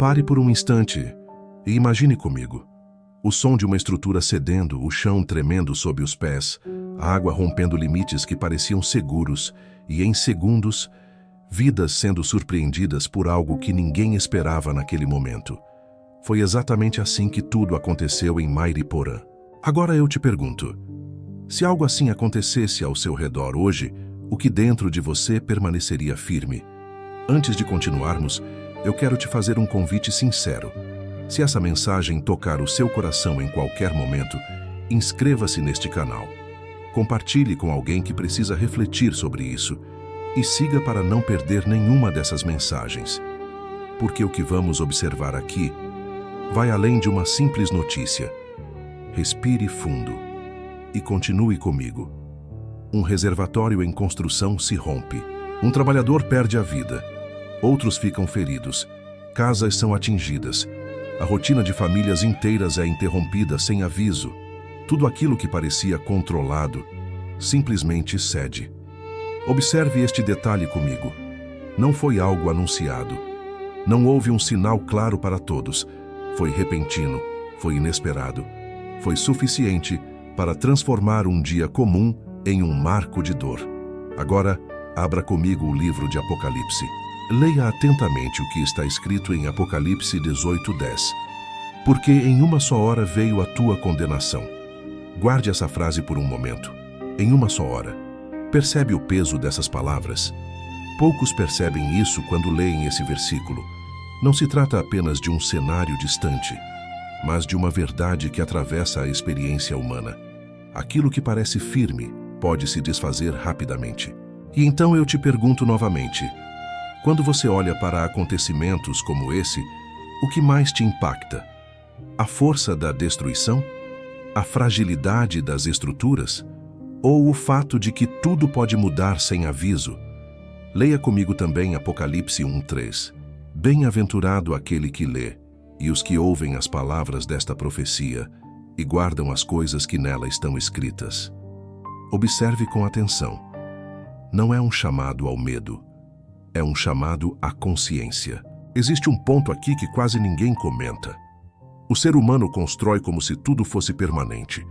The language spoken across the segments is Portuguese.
Pare por um instante e imagine comigo. O som de uma estrutura cedendo, o chão tremendo sob os pés, a água rompendo limites que pareciam seguros e, em segundos, vidas sendo surpreendidas por algo que ninguém esperava naquele momento. Foi exatamente assim que tudo aconteceu em Mairiporã. Agora eu te pergunto, se algo assim acontecesse ao seu redor hoje, o que dentro de você permaneceria firme? Antes de continuarmos, eu quero te fazer um convite sincero. Se essa mensagem tocar o seu coração em qualquer momento, inscreva-se neste canal. Compartilhe com alguém que precisa refletir sobre isso e siga para não perder nenhuma dessas mensagens. Porque o que vamos observar aqui vai além de uma simples notícia. Respire fundo e continue comigo. Um reservatório em construção se rompe. Um trabalhador perde a vida. Outros ficam feridos. Casas são atingidas. A rotina de famílias inteiras é interrompida sem aviso. Tudo aquilo que parecia controlado simplesmente cede. Observe este detalhe comigo. Não foi algo anunciado. Não houve um sinal claro para todos. Foi repentino, foi inesperado. Foi suficiente para transformar um dia comum em um marco de dor. Agora, abra comigo o livro de Apocalipse. Leia atentamente o que está escrito em Apocalipse 18:10. Porque em uma só hora veio a tua condenação. Guarde essa frase por um momento. Em uma só hora. Percebe o peso dessas palavras? Poucos percebem isso quando leem esse versículo. Não se trata apenas de um cenário distante, mas de uma verdade que atravessa a experiência humana. Aquilo que parece firme pode se desfazer rapidamente. E então eu te pergunto novamente, quando você olha para acontecimentos como esse, o que mais te impacta? A força da destruição? A fragilidade das estruturas? Ou o fato de que tudo pode mudar sem aviso? Leia comigo também Apocalipse 1:3. Bem-aventurado aquele que lê, e os que ouvem as palavras desta profecia, e guardam as coisas que nela estão escritas. Observe com atenção. Não é um chamado ao medo. É um chamado à consciência. Existe um ponto aqui que quase ninguém comenta. O ser humano constrói como se tudo fosse permanente.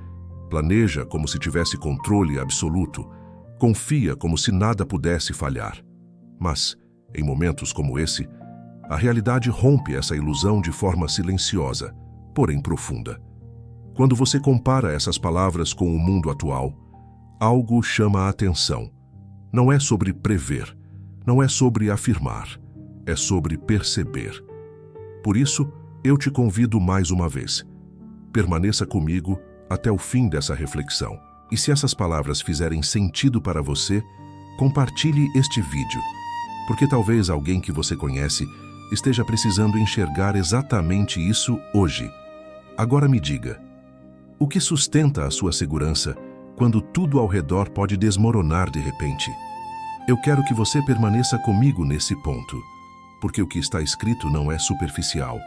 Planeja como se tivesse controle absoluto. Confia como se nada pudesse falhar. Mas, em momentos como esse, a realidade rompe essa ilusão de forma silenciosa, porém profunda. Quando você compara essas palavras com o mundo atual, algo chama a atenção. Não é sobre prever, não é sobre afirmar, é sobre perceber. Por isso, eu te convido mais uma vez. Permaneça comigo até o fim dessa reflexão. E se essas palavras fizerem sentido para você, compartilhe este vídeo, porque talvez alguém que você conhece esteja precisando enxergar exatamente isso hoje. Agora me diga, o que sustenta a sua segurança quando tudo ao redor pode desmoronar de repente? Eu quero que você permaneça comigo nesse ponto, porque o que está escrito não é superficial.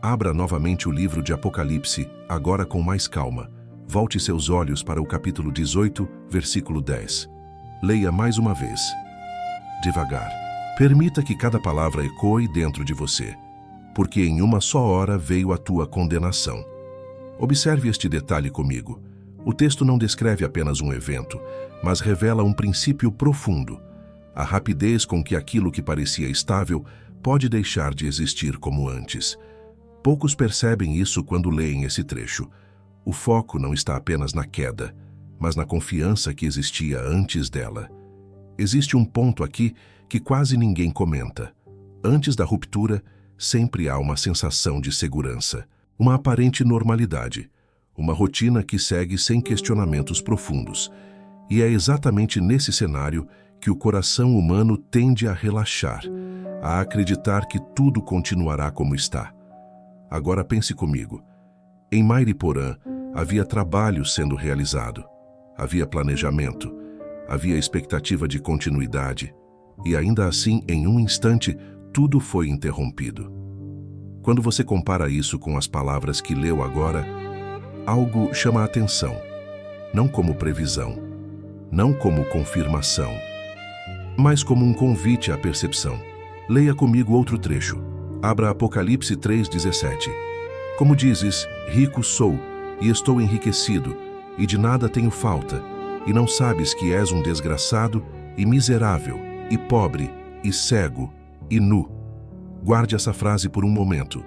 Abra novamente o livro de Apocalipse, agora com mais calma. Volte seus olhos para o capítulo 18, versículo 10. Leia mais uma vez. Devagar. Permita que cada palavra ecoe dentro de você, porque em uma só hora veio a tua condenação. Observe este detalhe comigo. O texto não descreve apenas um evento, mas revela um princípio profundo. A rapidez com que aquilo que parecia estável pode deixar de existir como antes. Poucos percebem isso quando leem esse trecho. O foco não está apenas na queda, mas na confiança que existia antes dela. Existe um ponto aqui que quase ninguém comenta. Antes da ruptura, sempre há uma sensação de segurança, uma aparente normalidade, uma rotina que segue sem questionamentos profundos. E é exatamente nesse cenário que o coração humano tende a relaxar, a acreditar que tudo continuará como está. Agora pense comigo. Em Mairiporã, havia trabalho sendo realizado, havia planejamento, havia expectativa de continuidade, e ainda assim, em um instante, tudo foi interrompido. Quando você compara isso com as palavras que leu agora, algo chama a atenção, não como previsão, não como confirmação, mas como um convite à percepção. Leia comigo outro trecho. Abra Apocalipse 3:17. Como dizes, rico sou, e estou enriquecido, e de nada tenho falta, e não sabes que és um desgraçado, e miserável, e pobre, e cego, e nu. Guarde essa frase por um momento.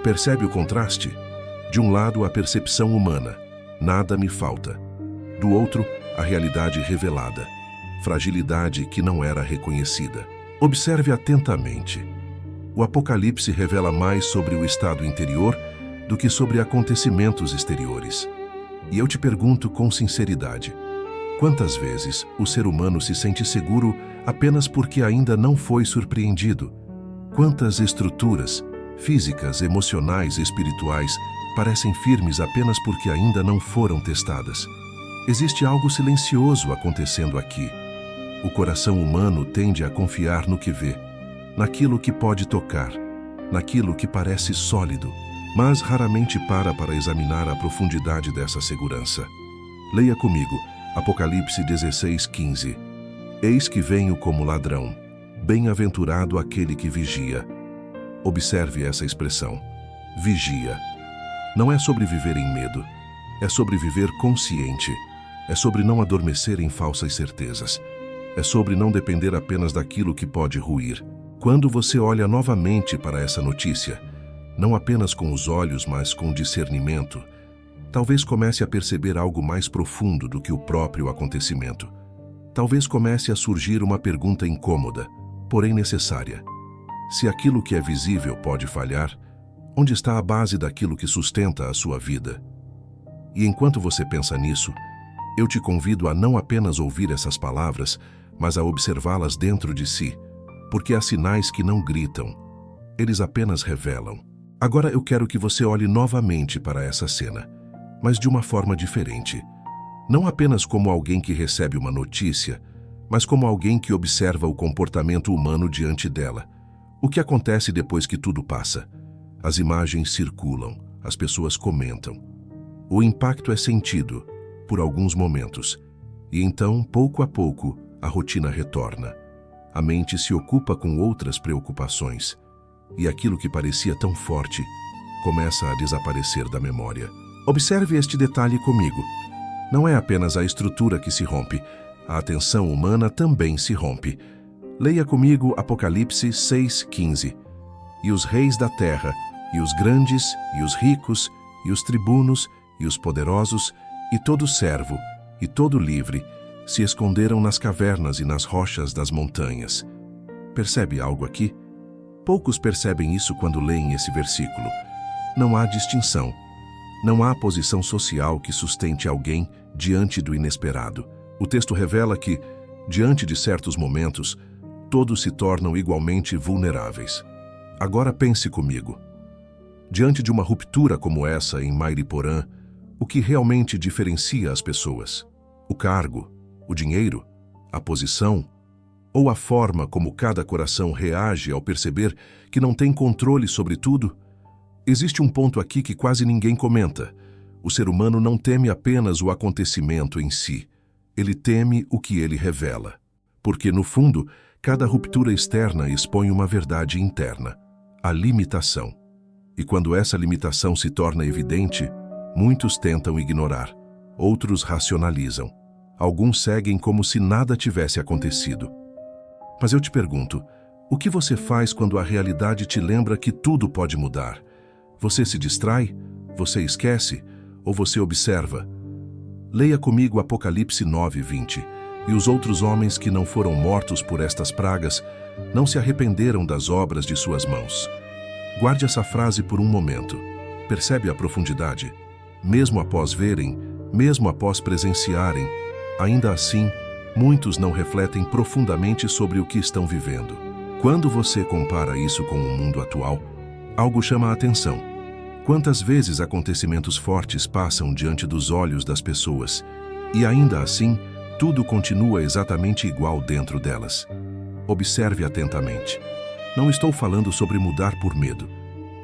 Percebe o contraste? De um lado, a percepção humana, nada me falta. Do outro, a realidade revelada, fragilidade que não era reconhecida. Observe atentamente. O Apocalipse revela mais sobre o estado interior do que sobre acontecimentos exteriores. E eu te pergunto com sinceridade, quantas vezes o ser humano se sente seguro apenas porque ainda não foi surpreendido? Quantas estruturas, físicas, emocionais e espirituais, parecem firmes apenas porque ainda não foram testadas? Existe algo silencioso acontecendo aqui. O coração humano tende a confiar no que vê, naquilo que pode tocar, naquilo que parece sólido, mas raramente para examinar a profundidade dessa segurança. Leia comigo, Apocalipse 16:15. Eis que venho como ladrão, bem-aventurado aquele que vigia. Observe essa expressão, vigia. Não é sobre viver em medo, é sobre viver consciente, é sobre não adormecer em falsas certezas, é sobre não depender apenas daquilo que pode ruir. Quando você olha novamente para essa notícia, não apenas com os olhos, mas com discernimento, talvez comece a perceber algo mais profundo do que o próprio acontecimento. Talvez comece a surgir uma pergunta incômoda, porém necessária. Se aquilo que é visível pode falhar, onde está a base daquilo que sustenta a sua vida? E enquanto você pensa nisso, eu te convido a não apenas ouvir essas palavras, mas a observá-las dentro de si, porque há sinais que não gritam, eles apenas revelam. Agora eu quero que você olhe novamente para essa cena, mas de uma forma diferente. Não apenas como alguém que recebe uma notícia, mas como alguém que observa o comportamento humano diante dela. O que acontece depois que tudo passa? As imagens circulam, as pessoas comentam. O impacto é sentido, por alguns momentos, e então, pouco a pouco, a rotina retorna. A mente se ocupa com outras preocupações, e aquilo que parecia tão forte começa a desaparecer da memória. Observe este detalhe comigo. Não é apenas a estrutura que se rompe, a atenção humana também se rompe. Leia comigo Apocalipse 6:15. E os reis da terra, e os grandes, e os ricos, e os tribunos, e os poderosos, e todo servo, e todo livre, se esconderam nas cavernas e nas rochas das montanhas. Percebe algo aqui? Poucos percebem isso quando leem esse versículo. Não há distinção. Não há posição social que sustente alguém diante do inesperado. O texto revela que, diante de certos momentos, todos se tornam igualmente vulneráveis. Agora pense comigo. Diante de uma ruptura como essa em Mairiporã, o que realmente diferencia as pessoas? O cargo, o dinheiro, a posição, ou a forma como cada coração reage ao perceber que não tem controle sobre tudo? Existe um ponto aqui que quase ninguém comenta. O ser humano não teme apenas o acontecimento em si. Ele teme o que ele revela. Porque, no fundo, cada ruptura externa expõe uma verdade interna, a limitação. E quando essa limitação se torna evidente, muitos tentam ignorar, outros racionalizam. Alguns seguem como se nada tivesse acontecido. Mas eu te pergunto, o que você faz quando a realidade te lembra que tudo pode mudar? Você se distrai? Você esquece? Ou você observa? Leia comigo Apocalipse 9:20. E os outros homens que não foram mortos por estas pragas não se arrependeram das obras de suas mãos. Guarde essa frase por um momento. Percebe a profundidade? Mesmo após verem, mesmo após presenciarem, ainda assim, muitos não refletem profundamente sobre o que estão vivendo. Quando você compara isso com o mundo atual, algo chama a atenção. Quantas vezes acontecimentos fortes passam diante dos olhos das pessoas, e ainda assim, tudo continua exatamente igual dentro delas. Observe atentamente. Não estou falando sobre mudar por medo.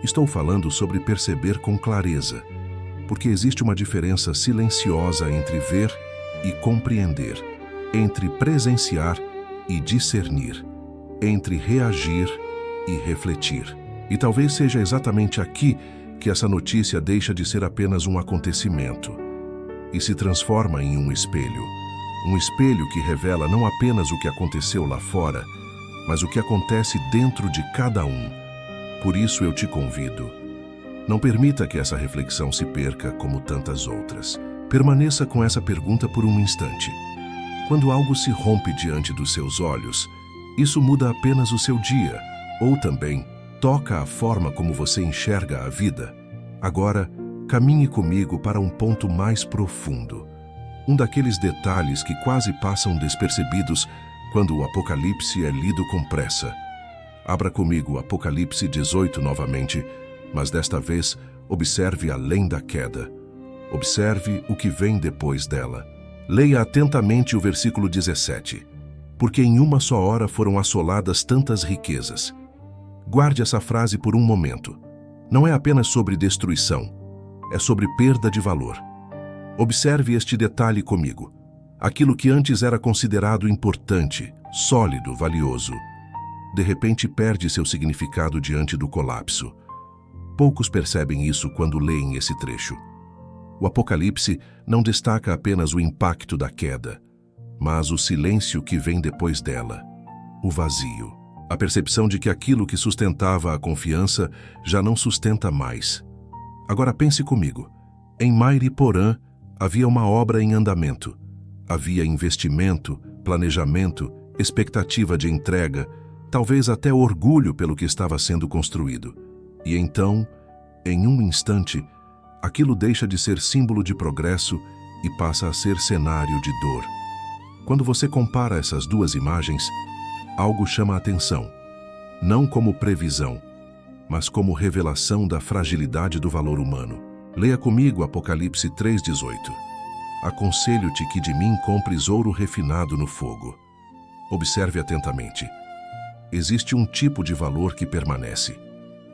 Estou falando sobre perceber com clareza, porque existe uma diferença silenciosa entre ver e compreender, entre presenciar e discernir, entre reagir e refletir. E talvez seja exatamente aqui que essa notícia deixa de ser apenas um acontecimento e se transforma em um espelho. Um espelho que revela não apenas o que aconteceu lá fora, mas o que acontece dentro de cada um. Por isso eu te convido. Não permita que essa reflexão se perca como tantas outras. Permaneça com essa pergunta por um instante. Quando algo se rompe diante dos seus olhos, isso muda apenas o seu dia, ou também toca a forma como você enxerga a vida. Agora, caminhe comigo para um ponto mais profundo. Um daqueles detalhes que quase passam despercebidos quando o Apocalipse é lido com pressa. Abra comigo Apocalipse 18 novamente, mas desta vez observe além da queda. Observe o que vem depois dela. Leia atentamente o versículo 17. Porque em uma só hora foram assoladas tantas riquezas. Guarde essa frase por um momento. Não é apenas sobre destruição, é sobre perda de valor. Observe este detalhe comigo. Aquilo que antes era considerado importante, sólido, valioso, de repente perde seu significado diante do colapso. Poucos percebem isso quando leem esse trecho. O Apocalipse não destaca apenas o impacto da queda, mas o silêncio que vem depois dela, o vazio. A percepção de que aquilo que sustentava a confiança já não sustenta mais. Agora pense comigo. Em Mairiporã havia uma obra em andamento. Havia investimento, planejamento, expectativa de entrega, talvez até orgulho pelo que estava sendo construído. E então, em um instante, aquilo deixa de ser símbolo de progresso e passa a ser cenário de dor. Quando você compara essas duas imagens, algo chama a atenção, não como previsão, mas como revelação da fragilidade do valor humano. Leia comigo Apocalipse 3,18. Aconselho-te que de mim compres ouro refinado no fogo. Observe atentamente. Existe um tipo de valor que permanece,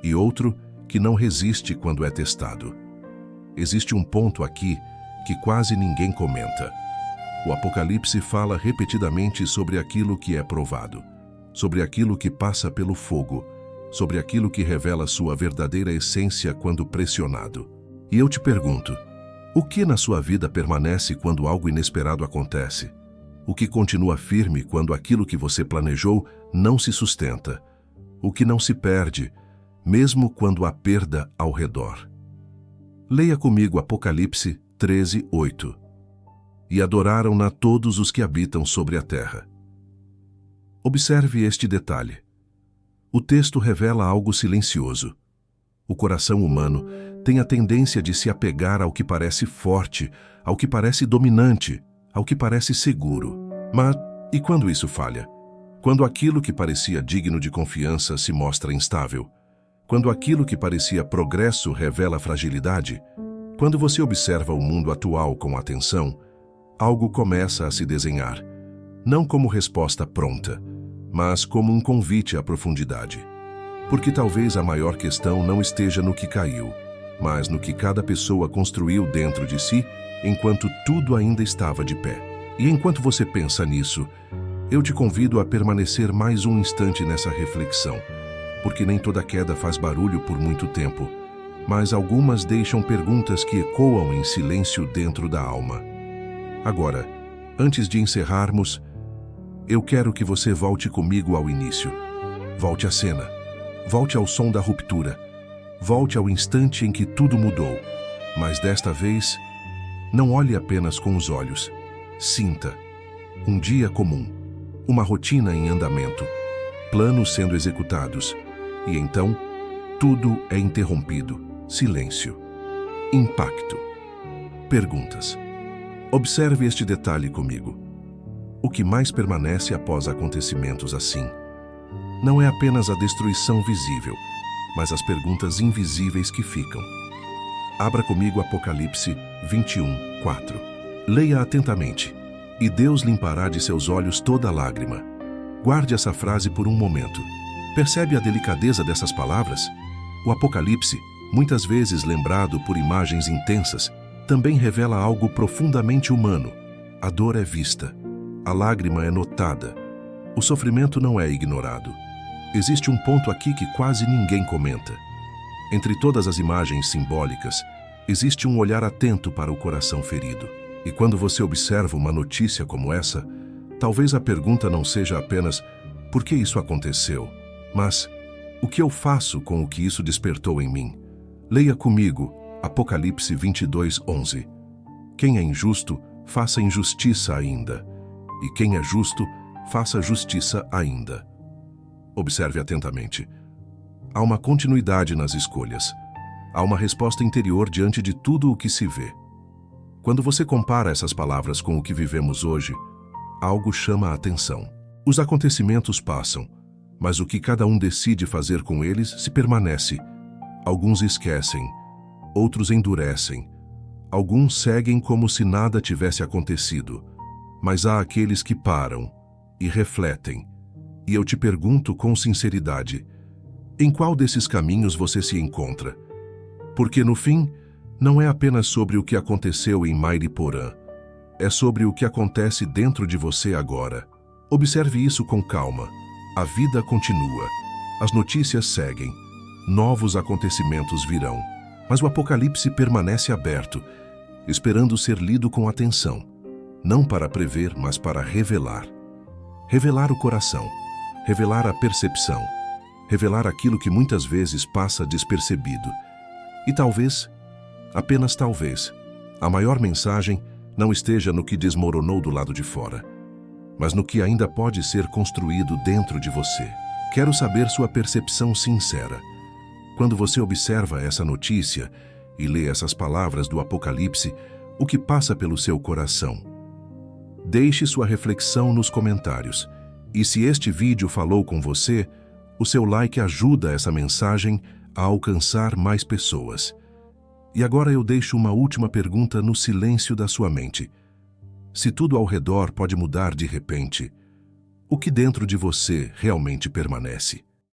e outro que não resiste quando é testado. Existe um ponto aqui que quase ninguém comenta. O Apocalipse fala repetidamente sobre aquilo que é provado, sobre aquilo que passa pelo fogo, sobre aquilo que revela sua verdadeira essência quando pressionado. E eu te pergunto, o que na sua vida permanece quando algo inesperado acontece? O que continua firme quando aquilo que você planejou não se sustenta? O que não se perde, mesmo quando há perda ao redor? Leia comigo Apocalipse 13:8. E adoraram-na todos os que habitam sobre a terra. Observe este detalhe. O texto revela algo silencioso. O coração humano tem a tendência de se apegar ao que parece forte, ao que parece dominante, ao que parece seguro. Mas, e quando isso falha? Quando aquilo que parecia digno de confiança se mostra instável? Quando aquilo que parecia progresso revela fragilidade? Quando você observa o mundo atual com atenção, algo começa a se desenhar, não como resposta pronta, mas como um convite à profundidade. Porque talvez a maior questão não esteja no que caiu, mas no que cada pessoa construiu dentro de si enquanto tudo ainda estava de pé. E enquanto você pensa nisso, eu te convido a permanecer mais um instante nessa reflexão, porque nem toda queda faz barulho por muito tempo, mas algumas deixam perguntas que ecoam em silêncio dentro da alma. Agora, antes de encerrarmos, eu quero que você volte comigo ao início. Volte à cena. Volte ao som da ruptura. Volte ao instante em que tudo mudou. Mas desta vez, não olhe apenas com os olhos. Sinta. Um dia comum. Uma rotina em andamento. Planos sendo executados. E então, tudo é interrompido. Silêncio. Impacto. Perguntas. Observe este detalhe comigo. O que mais permanece após acontecimentos assim não é apenas a destruição visível, mas as perguntas invisíveis que ficam. Abra comigo Apocalipse 21:4. Leia atentamente. E Deus limpará de seus olhos toda lágrima. Guarde essa frase por um momento. Percebe a delicadeza dessas palavras? O Apocalipse, muitas vezes lembrado por imagens intensas, também revela algo profundamente humano. A dor é vista. A lágrima é notada. O sofrimento não é ignorado. existe um ponto aqui que quase ninguém comenta. Entre todas as imagens simbólicas, existe um olhar atento para o coração ferido. E quando você observa uma notícia como essa, talvez a pergunta não seja apenas por que isso aconteceu, mas o que eu faço com o que isso despertou em mim? Leia comigo Apocalipse 22:11. Quem é injusto, faça injustiça ainda. E quem é justo, faça justiça ainda. Observe atentamente. Há uma continuidade nas escolhas. Há uma resposta interior diante de tudo o que se vê. Quando você compara essas palavras com o que vivemos hoje, algo chama a atenção. Os acontecimentos passam, mas o que cada um decide fazer com eles se permanece. Alguns esquecem, outros endurecem. Alguns seguem como se nada tivesse acontecido. Mas há aqueles que param e refletem. E eu te pergunto com sinceridade, em qual desses caminhos você se encontra? Porque no fim, não é apenas sobre o que aconteceu em Mairiporã, é sobre o que acontece dentro de você agora. Observe isso com calma. A vida continua, as notícias seguem, novos acontecimentos virão, mas o Apocalipse permanece aberto, esperando ser lido com atenção, não para prever, mas para revelar. Revelar o coração, revelar a percepção, revelar aquilo que muitas vezes passa despercebido. E talvez, apenas talvez, a maior mensagem não esteja no que desmoronou do lado de fora, mas no que ainda pode ser construído dentro de você. Quero saber sua percepção sincera. Quando você observa essa notícia e lê essas palavras do Apocalipse, o que passa pelo seu coração? Deixe sua reflexão nos comentários. E se este vídeo falou com você, o seu like ajuda essa mensagem a alcançar mais pessoas. E agora eu deixo uma última pergunta no silêncio da sua mente. Se tudo ao redor pode mudar de repente, o que dentro de você realmente permanece?